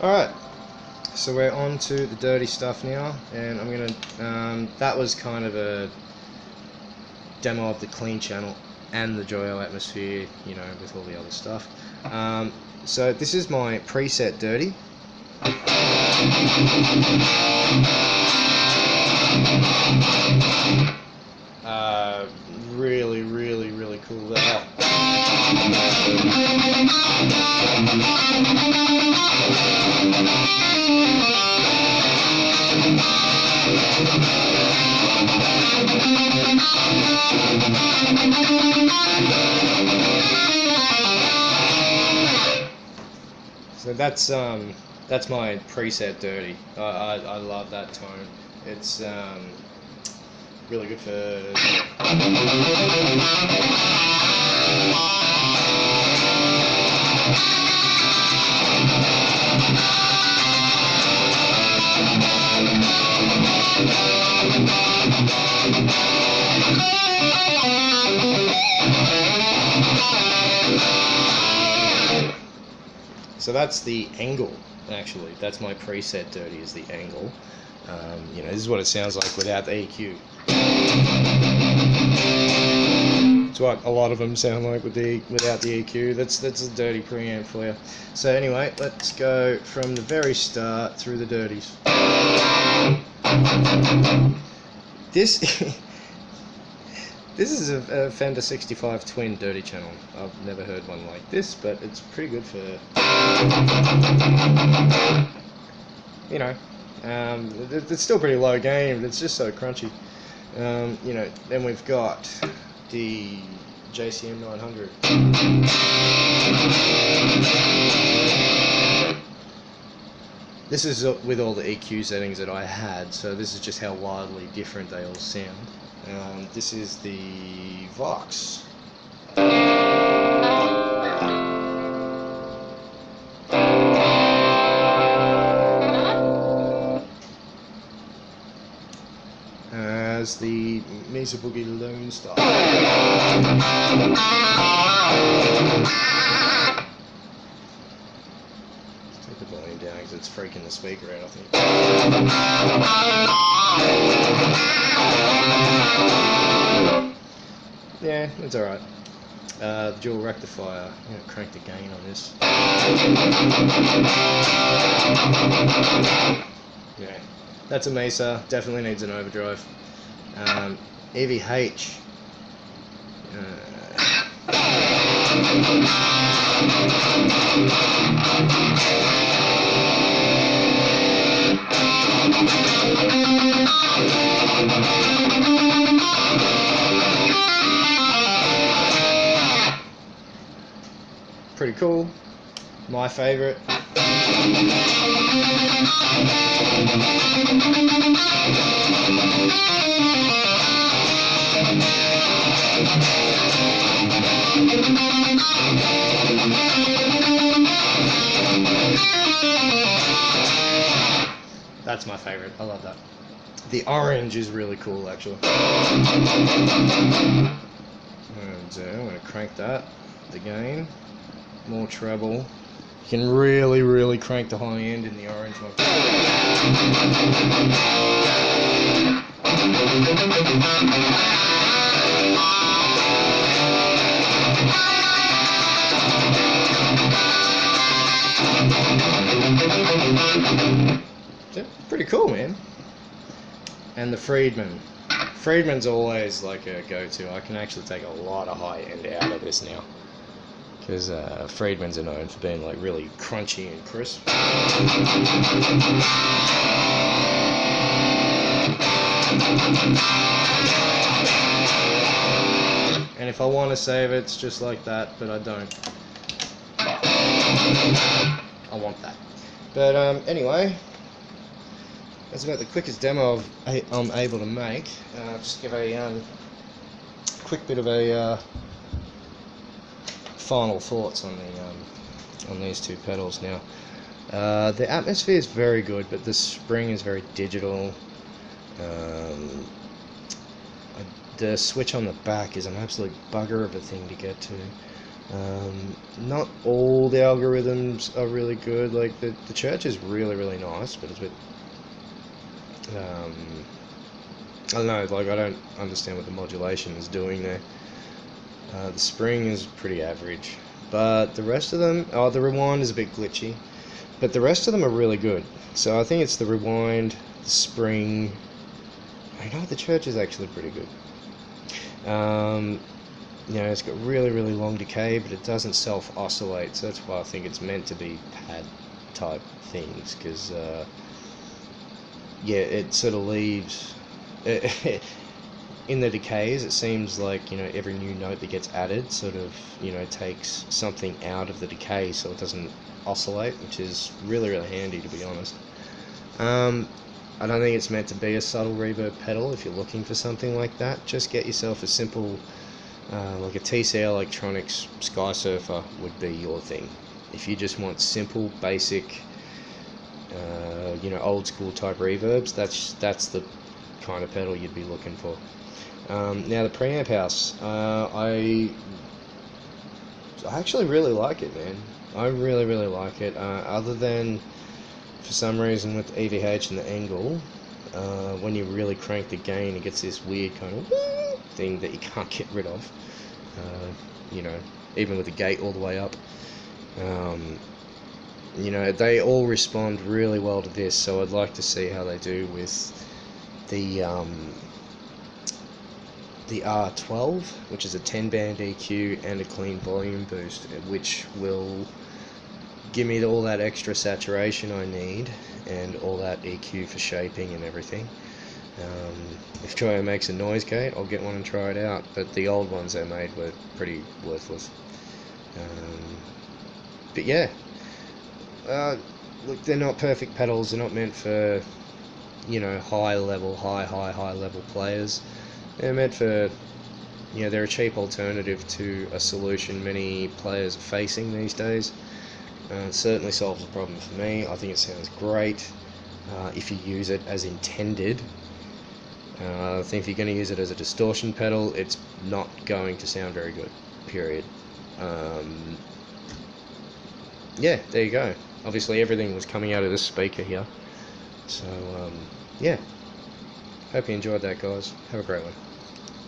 Alright, so we're on to the dirty stuff now, and I'm gonna, that was kind of a demo of the clean channel and the Joyo atmosphere, you know, with all the other stuff. So this is my preset dirty. Really cool there. So that's my preset dirty. I love that tone. It's really good for so that's the angle, actually. That's my preset dirty, is the angle. You know, this is what it sounds like without the EQ. It's what a lot of them sound like without the EQ. That's a dirty preamp for you. So anyway, let's go from the very start through the dirties. This is a Fender 65 Twin dirty channel. I've never heard one like this, but it's pretty good for, you know, it's still pretty low gain, but it's just so crunchy. You know, then we've got the JCM 900. This is with all the EQ settings that I had, so this is just how wildly different they all sound. This is the Vox. As the Mesa Boogie Lone Star. Let's take the volume down because it's freaking the speaker out, I think. Yeah, it's alright. The dual rectifier. I'm going to crank the gain on this. Yeah, that's a Mesa. Definitely needs an overdrive. EVH. Pretty cool. My favorite. That's my favorite. I love that. The orange is really cool, actually. And I'm going to crank that. The gain. More treble. You can really crank the high end in the orange one. Yeah, pretty cool, man. And the Friedman. Friedman's always like a go-to. I can actually take a lot of high end out of this now, because Friedmans are known for being like really crunchy and crisp. And if I want to save it, it's just like that, but I don't. I want that. But anyway, that's about the quickest demo I'm able to make. Just give a quick bit of a final thoughts on these two pedals now. The atmosphere is very good, but the spring is very digital. The switch on the back is an absolute bugger of a thing to get to. Not all the algorithms are really good. Like the church is really nice, but it's a bit I don't know, like I don't understand what the modulation is doing there. The spring is pretty average, but the rest of them, oh, the rewind is a bit glitchy, but the rest of them are really good. So I think it's the rewind, the spring. I know the church is actually pretty good. You know, it's got really long decay, but it doesn't self-oscillate, so that's why I think it's meant to be pad type things, because yeah, it sort of leaves in the decays. It seems like, you know, every new note that gets added sort of, you know, takes something out of the decay, so it doesn't oscillate, which is really handy, to be honest. I don't think it's meant to be a subtle reverb pedal. If you're looking for something like that, just get yourself a simple like a TC Electronics Sky Surfer would be your thing. If you just want simple, basic, you know, old school type reverbs, that's the kind of pedal you'd be looking for. Now the Preamp House, I actually really like it, man. I really like it. Other than for some reason with the EVH and the Angle, when you really crank the gain, it gets this weird kind of thing that you can't get rid of. You know, even with the gate all the way up. You know, they all respond really well to this, so I'd like to see how they do with the R12, which is a 10-band EQ and a clean volume boost, which will give me all that extra saturation I need and all that EQ for shaping and everything. If Joyo makes a noise gate, I'll get one and try it out, but the old ones they made were pretty worthless. But yeah, look, they're not perfect pedals. They're not meant for, you know, high level players. They're meant for, you know, they're a cheap alternative to a solution many players are facing these days. It certainly solves the problem for me. I think it sounds great if you use it as intended. I think if you're going to use it as a distortion pedal, it's not going to sound very good, period. Yeah, there you go. Obviously everything was coming out of this speaker here. So, yeah. Hope you enjoyed that, guys. Have a great one.